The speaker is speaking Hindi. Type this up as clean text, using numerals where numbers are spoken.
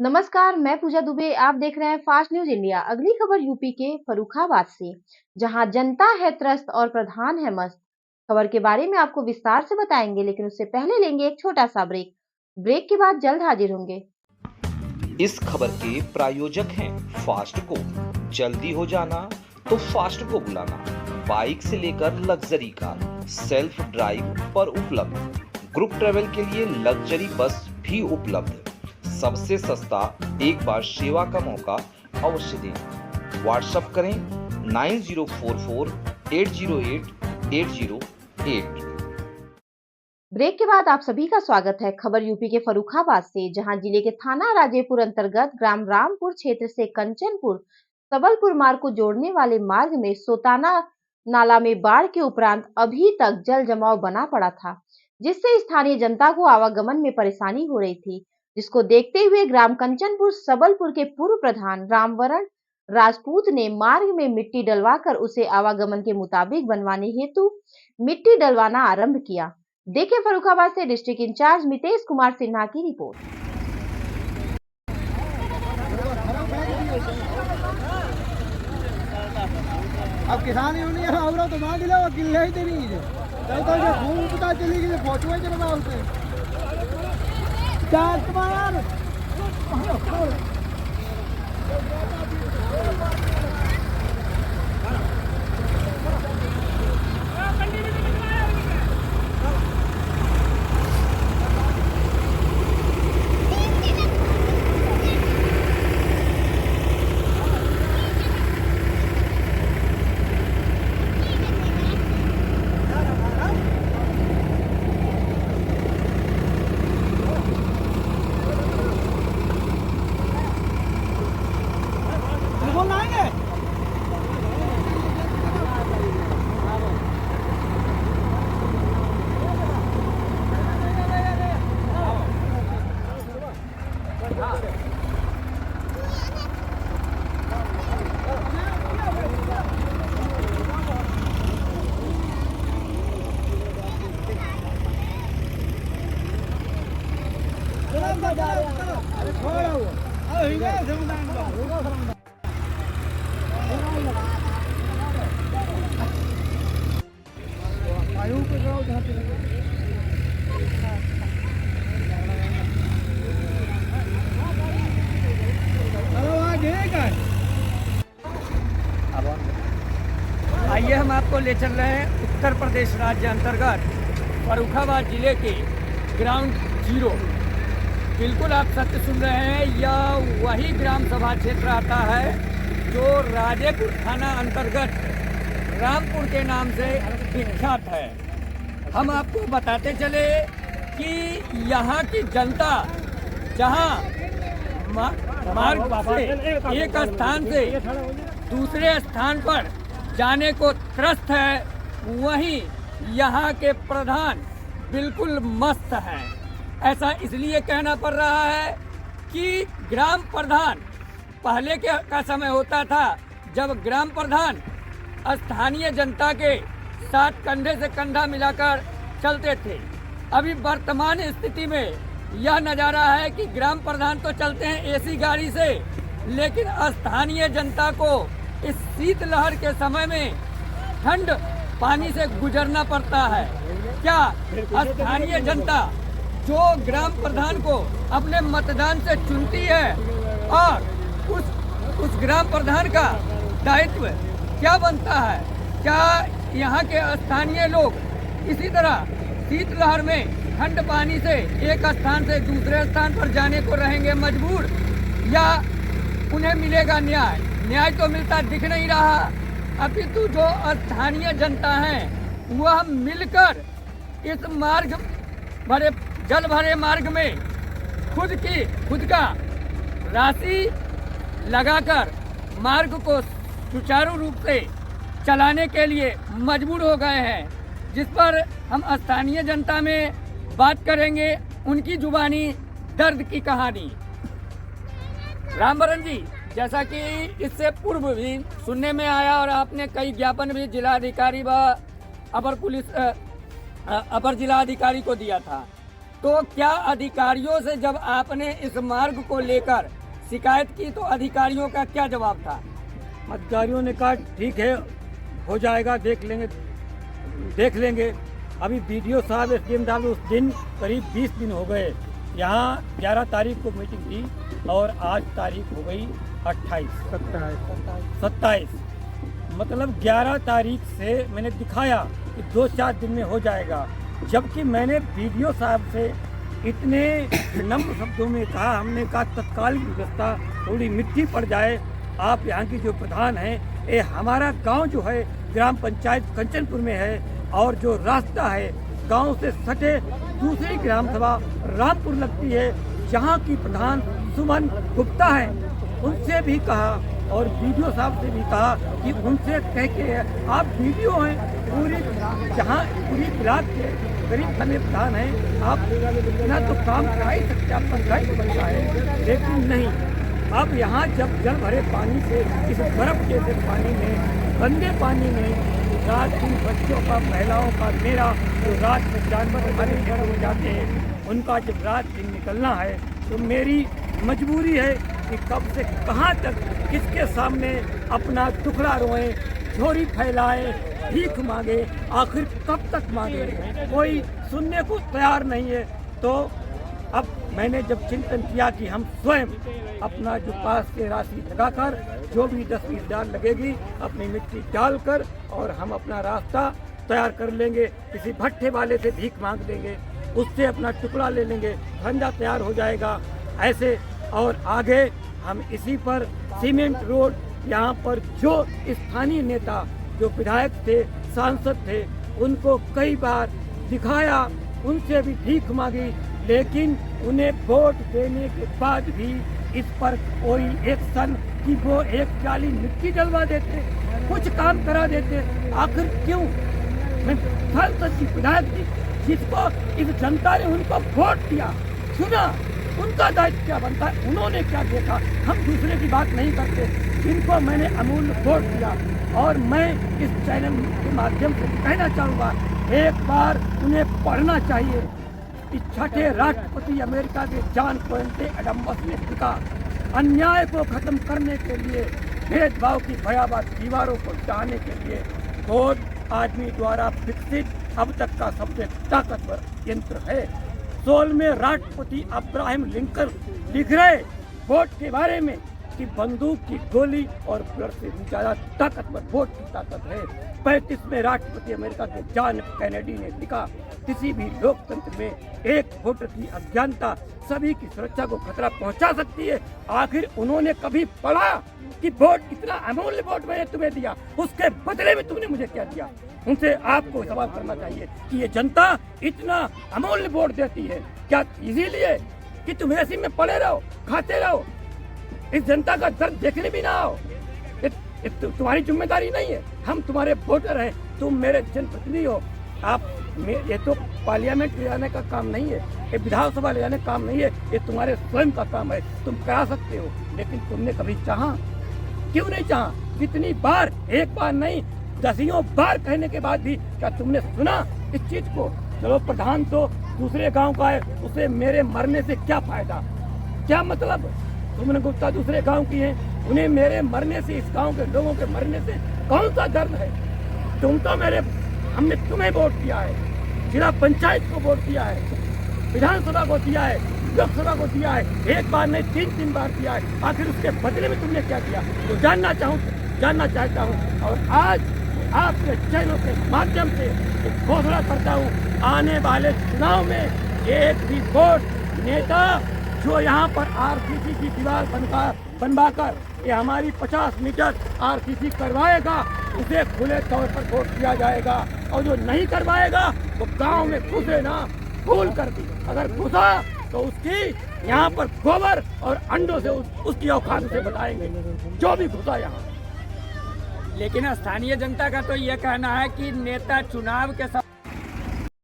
नमस्कार, मैं पूजा दुबे। आप देख रहे हैं फास्ट न्यूज इंडिया। अगली खबर यूपी के फर्रुखाबाद से, जहां जनता है त्रस्त और प्रधान है मस्त। खबर के बारे में आपको विस्तार से बताएंगे, लेकिन उससे पहले लेंगे एक छोटा सा ब्रेक। ब्रेक के बाद जल्द हाजिर होंगे। इस खबर के प्रायोजक हैं फास्ट को। जल्दी हो जाना तो फास्ट को बुलाना। बाइक से लेकर लग्जरी कार, सेल्फ ड्राइव पर उपलब्ध। ग्रुप ट्रेवल के लिए लग्जरी बस भी उपलब्ध। सबसे सस्ता एक बार सेवा का मौका अवश्य दें। व्हाट्सएप करें 9044808808। ब्रेक के बाद आप सभी का स्वागत है। खबर यूपी के फर्रुखाबाद से, जहां जिले के थाना राजेपुर अंतर्गत ग्राम रामपुर क्षेत्र से कंचनपुर सबलपुर मार्ग को जोड़ने वाले मार्ग में सोताना नाला में बाढ़ के उपरांत अभी तक जल जमाव बना पड़ा था, जिससे स्थानीय जनता को आवागमन में परेशानी हो रही थी। जिसको देखते हुए ग्राम कंचनपुर सबलपुर के पूर्व प्रधान रामवरण राजपूत ने मार्ग में मिट्टी डलवाकर उसे आवागमन के मुताबिक बनवाने हेतु मिट्टी डलवाना आरंभ किया। देखें फर्रुखाबाद से डिस्ट्रिक्ट इंचार्ज मितेश कुमार सिन्हा की रिपोर्ट। अब किसान यूनियन आवरा तो ना दिला वो किल्ले ही तेरी है तो जो खून पता चली कि फोटो है जरा उसे चार तुम्हारा आइए हम आपको ले चल रहे हैं उत्तर प्रदेश राज्य अंतर्गत फर्रुखाबाद जिले के ग्राउंड जीरो। बिल्कुल आप सत्य सुन रहे हैं, यह वही ग्राम सभा क्षेत्र आता है जो राजेपुर थाना अंतर्गत रामपुर के नाम से विख्यात है। हम आपको बताते चले कि यहाँ की जनता जहाँ मार्ग से एक स्थान से दूसरे स्थान पर जाने को त्रस्त है, वहीं यहाँ के प्रधान बिल्कुल मस्त हैं। ऐसा इसलिए कहना पड़ रहा है कि ग्राम प्रधान पहले का समय होता था जब ग्राम प्रधान स्थानीय जनता के साथ कंधे से कंधा मिलाकर चलते थे। अभी वर्तमान स्थिति में यह नज़ारा है कि ग्राम प्रधान तो चलते हैं एसी गाड़ी से, लेकिन स्थानीय जनता को इस शीतलहर के समय में ठंड पानी से गुजरना पड़ता है। क्या स्थानीय जनता जो ग्राम प्रधान को अपने मतदान से चुनती है और उस ग्राम प्रधान का दायित्व क्या बनता है? क्या यहाँ के स्थानीय लोग इसी तरह शीतलहर में ठंड पानी से एक स्थान से दूसरे स्थान पर जाने को रहेंगे मजबूर, या उन्हें मिलेगा न्याय? न्याय तो मिलता दिख नहीं रहा। अपितु जो स्थानीय जनता है वह मिलकर इस मार्ग भरे जल भरे मार्ग में खुद का राशि लगाकर मार्ग को सुचारू रूप से चलाने के लिए मजबूर हो गए हैं, जिस पर हम स्थानीय जनता में बात करेंगे उनकी जुबानी दर्द की कहानी। रामवरण जी, जैसा कि इससे पूर्व भी सुनने में आया और आपने कई ज्ञापन भी जिलाधिकारी व अपर जिलाधिकारी को दिया था, तो क्या अधिकारियों से जब आपने इस मार्ग को लेकर शिकायत की तो अधिकारियों का क्या जवाब था? अधिकारियों ने कहा ठीक है, हो जाएगा, देख लेंगे। अभी बीडीओ साहब, एसडीएम साहब, उस दिन करीब 20 दिन हो गए। यहाँ 11 तारीख को मीटिंग थी और आज तारीख हो गई 27। मतलब 11 तारीख से मैंने दिखाया कि 2-4 दिन में हो जाएगा, जबकि मैंने बीडीओ साहब से इतने नम्र शब्दों में कहा, हमने कहा तत्कालिक व्यवस्था, थोड़ी मिट्टी पड़ जाए। आप यहाँ की जो प्रधान हैं, ये हमारा गांव जो है ग्राम पंचायत कंचनपुर में है, और जो रास्ता है गांव से सटे दूसरी ग्राम सभा रामपुर लगती है, जहाँ की प्रधान सुमन गुप्ता है। उनसे भी कहा और बीडीओ साहब से भी कहा कि उनसे कह के आप बीडीओ हैं, पूरी ब्लॉक के गरीब खाने प्रधान हैं, आप इतना तो काम करा ही सकते, आपका दायित्व बनता है। लेकिन नहीं, अब यहाँ जब जल भरे पानी से, इस बर्फ जैसे पानी में, गंदे पानी में रात दिन बच्चों का, महिलाओं का, मेरा जो रात में जानवर हमारे घर हो जाते हैं, उनका जब रात दिन निकलना है तो मेरी मजबूरी है कि कब से कहाँ तक किसके सामने अपना टुकड़ा रोएं, झोरी फैलाएं, भीख मांगे, आखिर कब तक मांगे? कोई सुनने को तैयार नहीं है। तो अब मैंने जब चिंतन किया कि हम स्वयं अपना जो पास से राशि लगाकर, जो भी 10-20 हज़ार लगेगी, अपनी मिट्टी डालकर और हम अपना रास्ता तैयार कर लेंगे। किसी भट्ठे वाले से भीख मांग लेंगे, उससे अपना टुकड़ा ले लेंगे, धंधा तैयार हो जाएगा ऐसे। और आगे हम इसी पर सीमेंट रोड, यहाँ पर जो स्थानीय नेता, जो विधायक थे, सांसद थे, उनको कई बार दिखाया, उनसे भी भीख मांगी, लेकिन उन्हें वोट देने के बाद भी इस पर कोई एक्शन कि वो एक जाली मिट्टी डलवा देते, कुछ काम करा देते। आखिर क्यों? मैं सांसद की, विधायक की, जिसको इस जनता ने उनको वोट दिया, चुना, उनका दायित्व क्या बनता है? उन्होंने क्या देखा? हम दूसरे की बात नहीं करते, जिनको मैंने अमूल्य वोट दिया। और मैं इस चैनल के माध्यम से कहना चाहूँगा, एक बार उन्हें पढ़ना चाहिए। इस छठे राष्ट्रपति अमेरिका के जॉन क्वेंटे एडम्स ने लिखा, अन्याय को खत्म करने के लिए, भेदभाव की भयावह दीवारों को ढाने के लिए वोट आदमी द्वारा विकसित अब तक का सबसे ताकतवर यंत्र है। 16वें राष्ट्रपति अब्राहम लिंकन लिख रहे वोट के बारे में कि बंदूक की गोली और ब्लड से भी ज्यादा ताकतवर वोट की ताकत है। 35वें राष्ट्रपति अमेरिका के जॉन कैनेडी ने लिखा, किसी भी लोकतंत्र में एक वोटर की अज्ञानता सभी की सुरक्षा को खतरा पहुंचा सकती है। आखिर उन्होंने कभी पढ़ा कि वोट, इतना अमूल्य वोट मैंने तुम्हें दिया, उसके बदले में तुमने मुझे क्या दिया? उनसे आपको सवाल करना चाहिए कि ये जनता इतना अमूल्य वोट देती है क्या इसीलिए कि तुम ऐसी में पड़े रहो, खाते रहो, इस जनता का दर्द देखने भी ना आओ? तुम्हारी जिम्मेदारी नहीं है। हम तुम्हारे वोटर हैं, तुम मेरे जनप्रतिनिधि हो। आप ये तो पार्लियामेंट ले जाने का काम नहीं है, ये विधानसभा ले जाने का काम नहीं है, ये तुम्हारे स्वयं का काम है। तुम करा सकते हो, लेकिन तुमने कभी चाहा? क्यों नहीं चाहा? कितनी बार, एक बार नहीं, दसियों बार कहने के बाद भी क्या तुमने सुना इस चीज को? चलो प्रधान तो दूसरे गांव का है, उसे मेरे मरने से क्या फायदा, क्या मतलब? सुमन गुप्ता दूसरे गांव की है, उन्हें मेरे मरने से, इस गांव के लोगों के मरने से कौन सा दर्द है? तुम तो हमने तुम्हें वोट दिया है, जिला पंचायत को वोट दिया है, विधानसभा को दिया है, लोकसभा को दिया है, एक बार नहीं 3 बार दिया है। आखिर उसके बदले में तुमने क्या किया? तो जानना चाहता हूँ। और आज आपके चैनल के माध्यम से घोषणा करता हूँ, आने वाले चुनाव में एक भी वोट नेता जो यहाँ पर आरसीसी की दीवार बनवाकर ये हमारी 50 मीटर आरसीसी करवाएगा, उसे खुले तौर पर वोट दिया जाएगा। और जो नहीं करवाएगा वो गांव में घुसे ना, भूल कर दी, अगर घुसा तो उसकी यहाँ पर गोबर और अंडों से उसकी औकात से बताएंगे, जो भी घुसा यहाँ। लेकिन स्थानीय जनता का तो ये कहना है कि नेता चुनाव के समय